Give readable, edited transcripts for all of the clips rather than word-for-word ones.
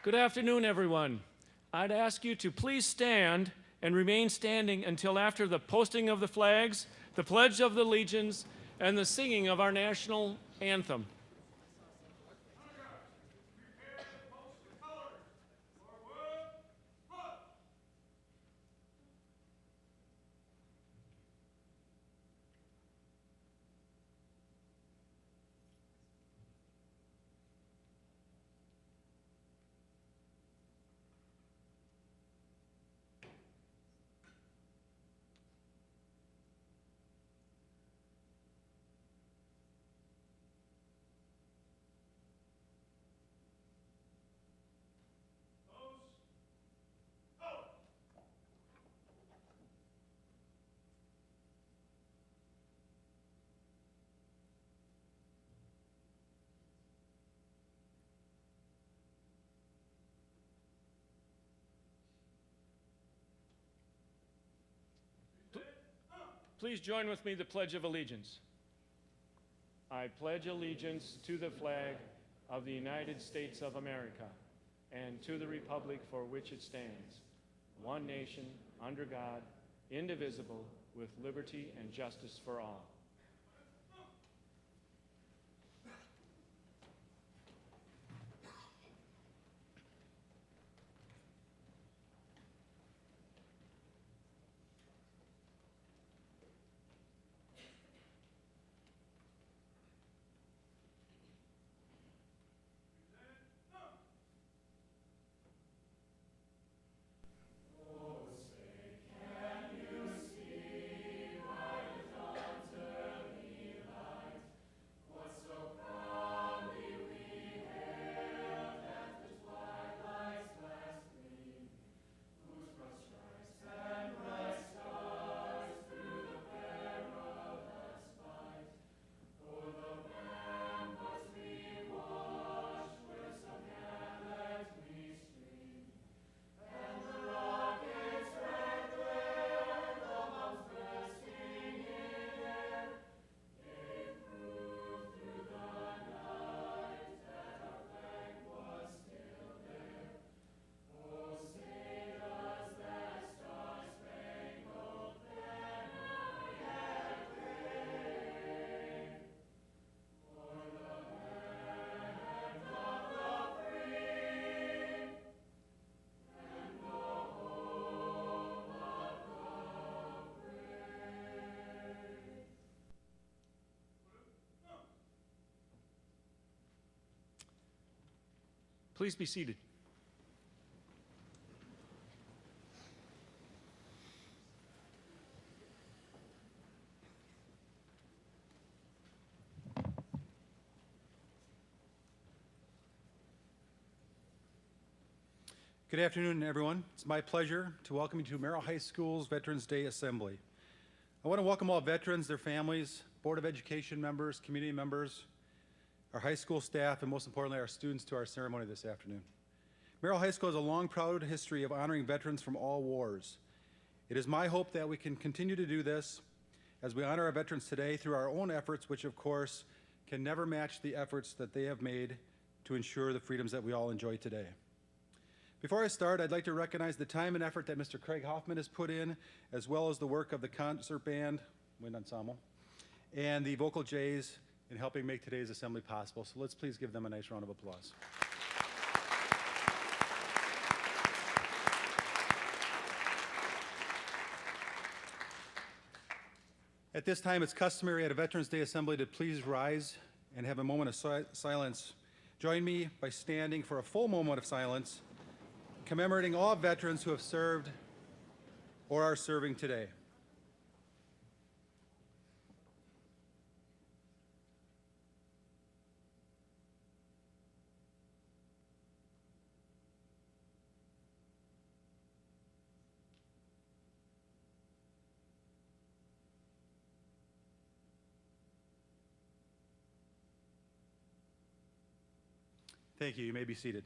Good afternoon, everyone. I'd ask you to please stand and remain standing until after the posting of the flags, the Pledge of Allegiance, and the singing of our national anthem. Please join with me the Pledge of Allegiance. I pledge allegiance to the flag of the United States of America and to the republic for which it stands, one nation, under God, indivisible, with liberty and justice for all. Please be seated. Good afternoon, everyone. It's my pleasure to welcome you to Merrill High School's Veterans Day Assembly. I want to welcome all veterans, their families, Board of Education members, community members, our high school staff, and most importantly, our students to our ceremony this afternoon. Merrill High School has a long, proud history of honoring veterans from all wars. It is my hope that we can continue to do this as we honor our veterans today through our own efforts, which of course can never match the efforts that they have made to ensure the freedoms that we all enjoy today. Before I start, I'd like to recognize the time and effort that Mr. Craig Hoffman has put in, as well as the work of the concert band, wind ensemble, and the vocal Jays in helping make today's assembly possible. So let's please give them a nice round of applause. At this time, it's customary at a Veterans Day Assembly to please rise and have a moment of silence. Join me by standing for a full moment of silence, commemorating all veterans who have served or are serving today. Thank you. You may be seated.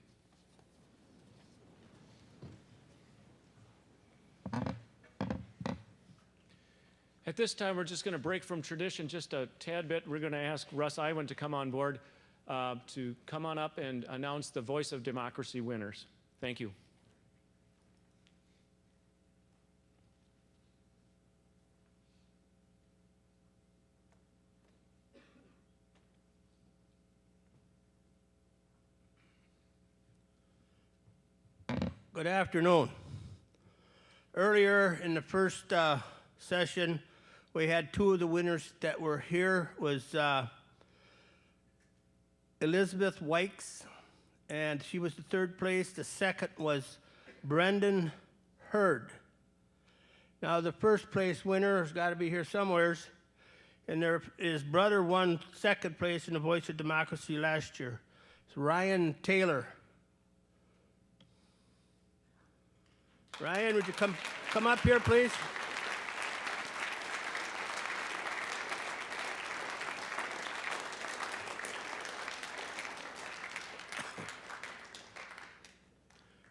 At this time, we're just going to break from tradition just a tad bit. We're going to ask Russ Iwan to come on board. to come on up and announce the Voice of Democracy winners. Thank you. Good afternoon. Earlier in the first session, we had two of the winners that were here. Was Elizabeth Wykes, and she was the third place. The second was Brendan Hurd. Now the first place winner has got to be here somewheres, and his brother won second place in the Voice of Democracy last year. It's Ryan Taylor. Ryan, would you come up here, please?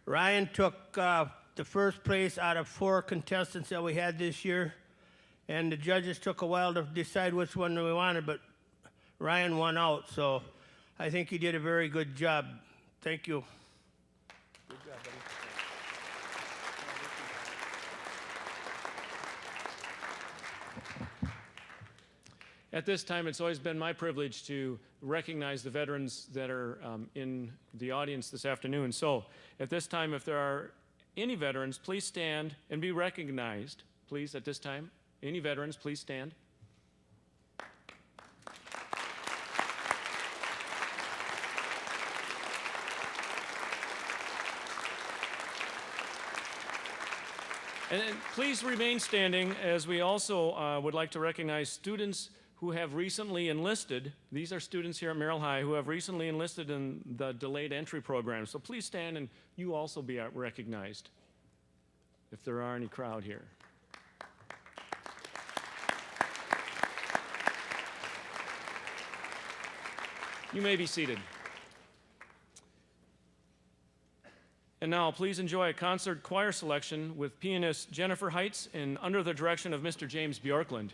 Ryan took the first place out of 4 contestants that we had this year, and the judges took a while to decide which one we wanted, but Ryan won out, so I think he did a very good job. Thank you. Good job, buddy. At this time, it's always been my privilege to recognize the veterans that are in the audience this afternoon. So at this time, if there are any veterans, please stand and be recognized. Please, at this time, any veterans, please stand. And please remain standing, as we also would like to recognize students who have recently enlisted. These are students here at Merrill High who have recently enlisted in the delayed entry program. So please stand and you also be recognized if there are any crowd here. You may be seated. And now please enjoy a concert choir selection with pianist Jennifer Heitz and under the direction of Mr. James Bjorkland.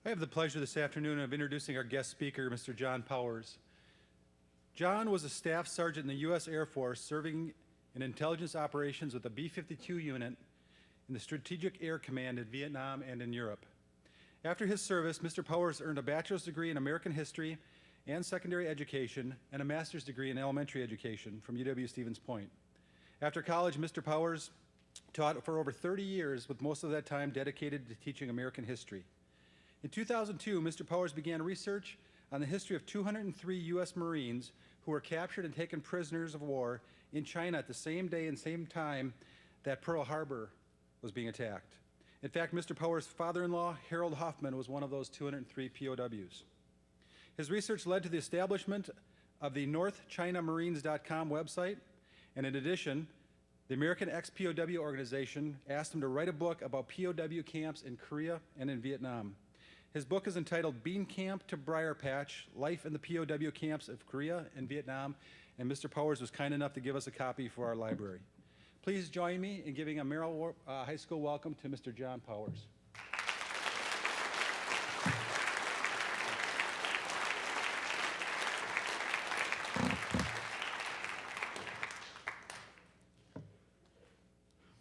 I have the pleasure this afternoon of introducing our guest speaker, Mr. John Powers. John was a staff sergeant in the U.S. Air Force serving in intelligence operations with the B-52 unit in the Strategic Air Command in Vietnam and in Europe. After his service, Mr. Powers earned a bachelor's degree in American history and secondary education and a master's degree in elementary education from UW-Stevens Point. After college, Mr. Powers taught for over 30 years, with most of that time dedicated to teaching American history. In 2002, Mr. Powers began research on the history of 203 U.S. Marines who were captured and taken prisoners of war in China at the same day and same time that Pearl Harbor was being attacked. In fact, Mr. Powers' father-in-law, Harold Hoffman, was one of those 203 POWs. His research led to the establishment of the NorthChinaMarines.com website, and in addition, the American ex-POW organization asked him to write a book about POW camps in Korea and in Vietnam. His book is entitled Bean Camp to Briar Patch, Life in the POW Camps of Korea and Vietnam, and Mr. Powers was kind enough to give us a copy for our library. Please join me in giving a Merrill High School welcome to Mr. John Powers.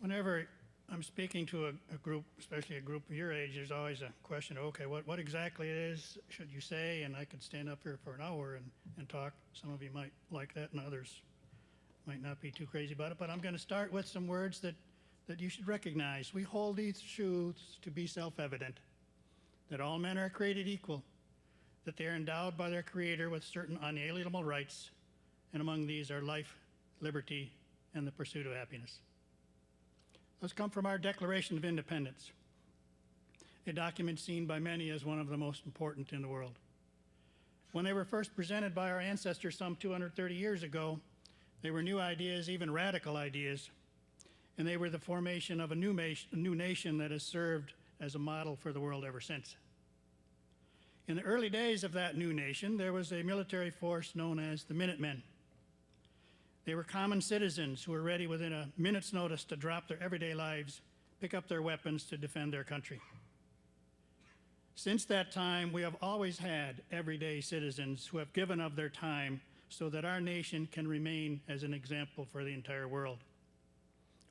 Whenever I'm speaking to a group, especially a group of your age, there's always a question of, okay, what exactly it is should you say? And I could stand up here for an hour and talk. Some of you might like that and others might not be too crazy about it, but I'm going to start with some words that you should recognize. We hold these truths to be self-evident, that all men are created equal, that they are endowed by their Creator with certain unalienable rights, and among these are life, liberty, and the pursuit of happiness. Those come from our Declaration of Independence, a document seen by many as one of the most important in the world. When they were first presented by our ancestors some 230 years ago, they were new ideas, even radical ideas, and they were the formation of a new nation that has served as a model for the world ever since. In the early days of that new nation, there was a military force known as the Minutemen. They were common citizens who were ready within a minute's notice to drop their everyday lives, pick up their weapons to defend their country. Since that time, we have always had everyday citizens who have given of their time so that our nation can remain as an example for the entire world.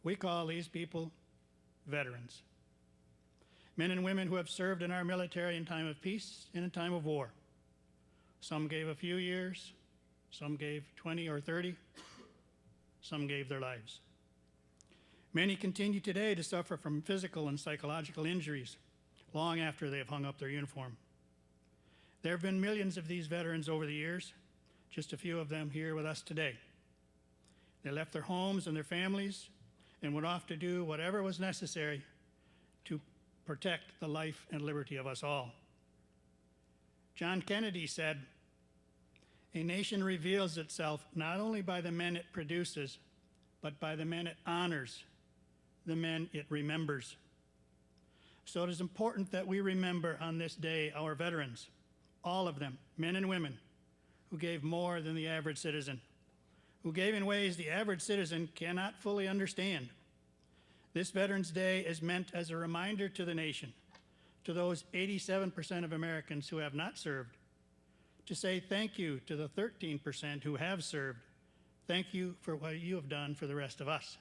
We call these people veterans. Men and women who have served in our military in time of peace and in time of war. Some gave a few years, some gave 20 or 30, some gave their lives. Many continue today to suffer from physical and psychological injuries long after they have hung up their uniform. There have been millions of these veterans over the years, just a few of them here with us today. They left their homes and their families and went off to do whatever was necessary to protect the life and liberty of us all. John Kennedy said, "A nation reveals itself not only by the men it produces, but by the men it honors, the men it remembers." So it is important that we remember on this day our veterans, all of them, men and women, who gave more than the average citizen, who gave in ways the average citizen cannot fully understand. This Veterans Day is meant as a reminder to the nation, to those 87% of Americans who have not served, to say thank you to the 13% who have served. Thank you for what you have done for the rest of us.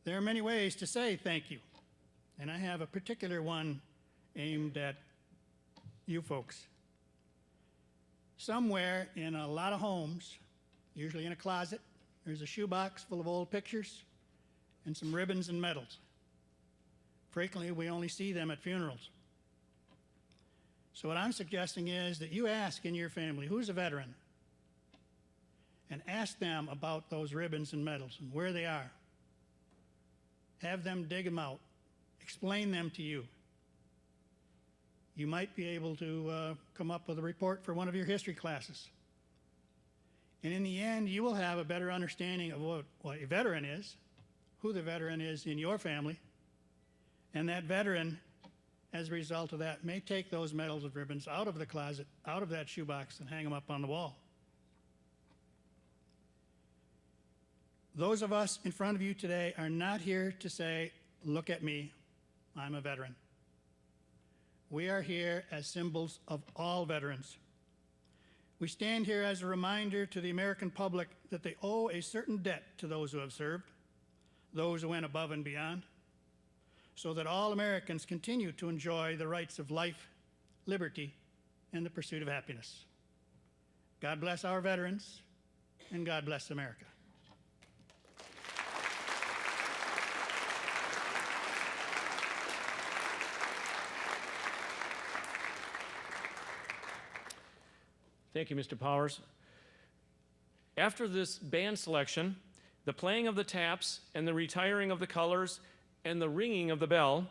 There are many ways to say thank you, and I have a particular one aimed at you folks. Somewhere in a lot of homes, usually in a closet, there's a shoebox full of old pictures and some ribbons and medals. Frequently, we only see them at funerals. So what I'm suggesting is that you ask in your family, who's a veteran? And ask them about those ribbons and medals and where they are. Have them dig them out. Explain them to you. You might be able to come up with a report for one of your history classes. And in the end, you will have a better understanding of what a veteran is, who the veteran is in your family, and that veteran, as a result of that, may take those medals and ribbons out of the closet, out of that shoebox, and hang them up on the wall. Those of us in front of you today are not here to say, look at me, I'm a veteran. we are here as symbols of all veterans. We stand here as a reminder to the American public that they owe a certain debt to those who have served, those who went above and beyond, so that all Americans continue to enjoy the rights of life, liberty, and the pursuit of happiness. God bless our veterans, and God bless America. Thank you, Mr. Powers. After this band selection, the playing of the taps and the retiring of the colors and the ringing of the bell,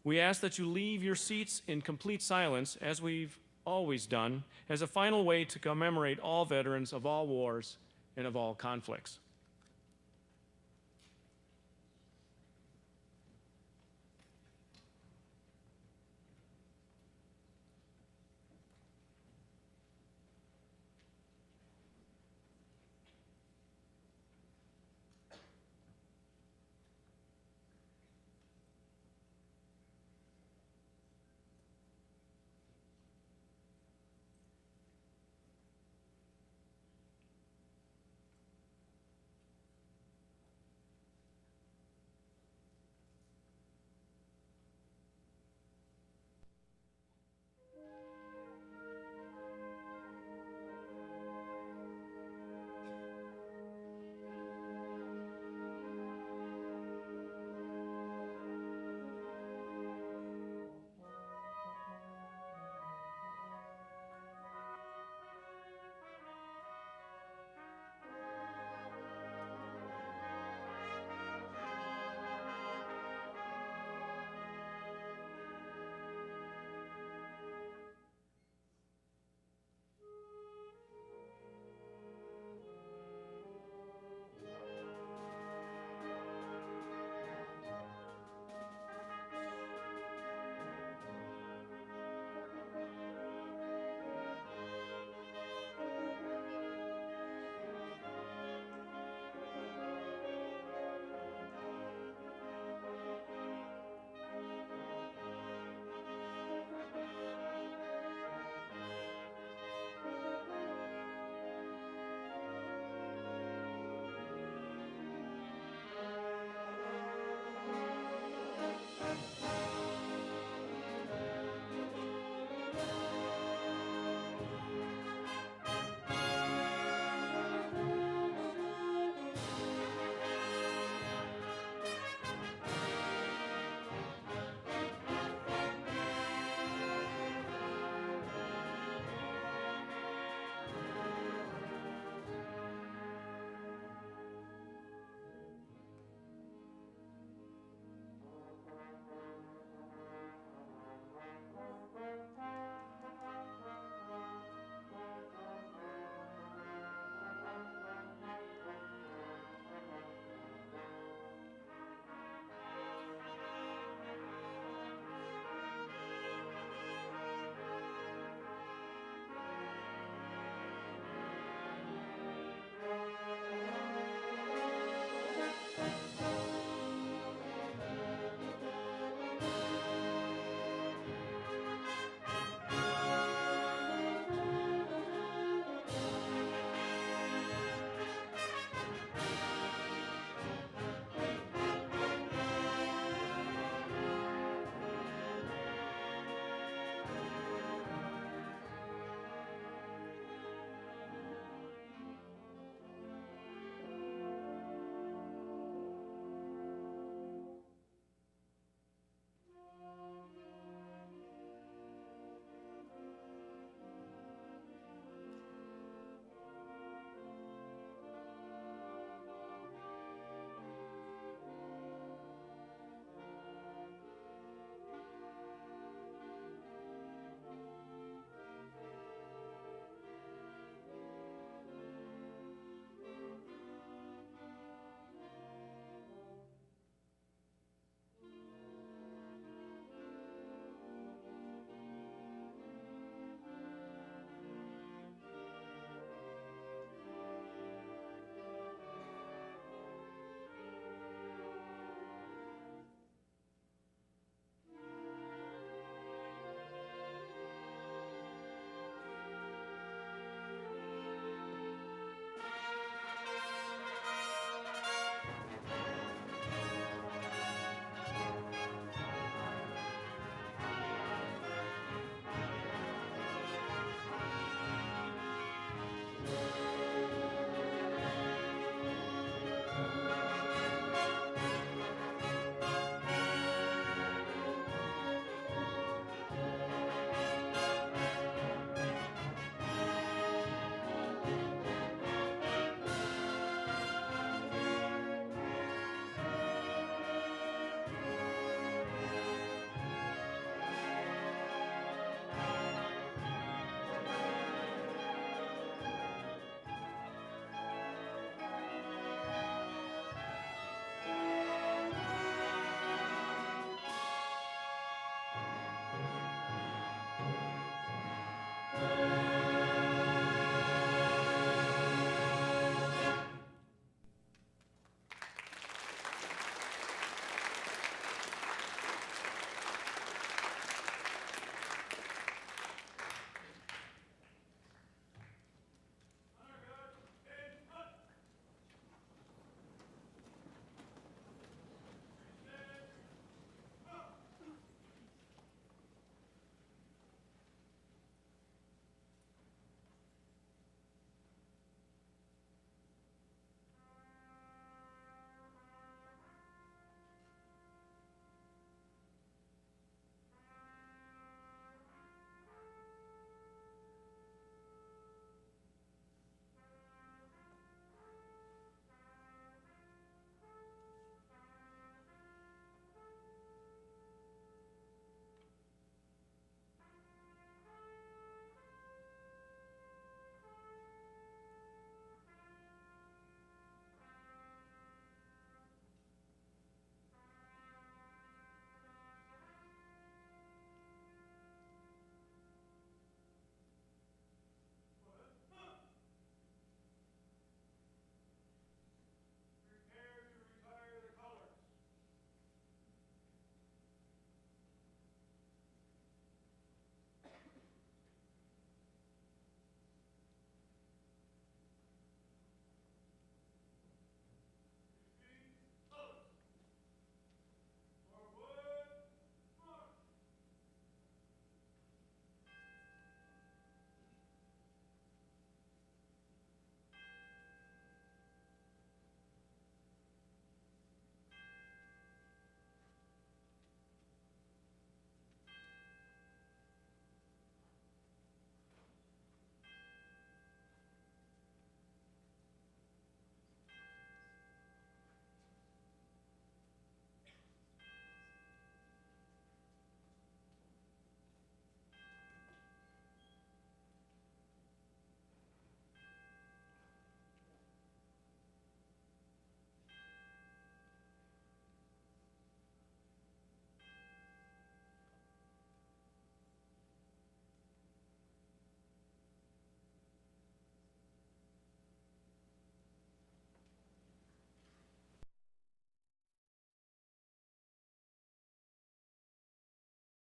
we ask that you leave your seats in complete silence, as we've always done, as a final way to commemorate all veterans of all wars and of all conflicts.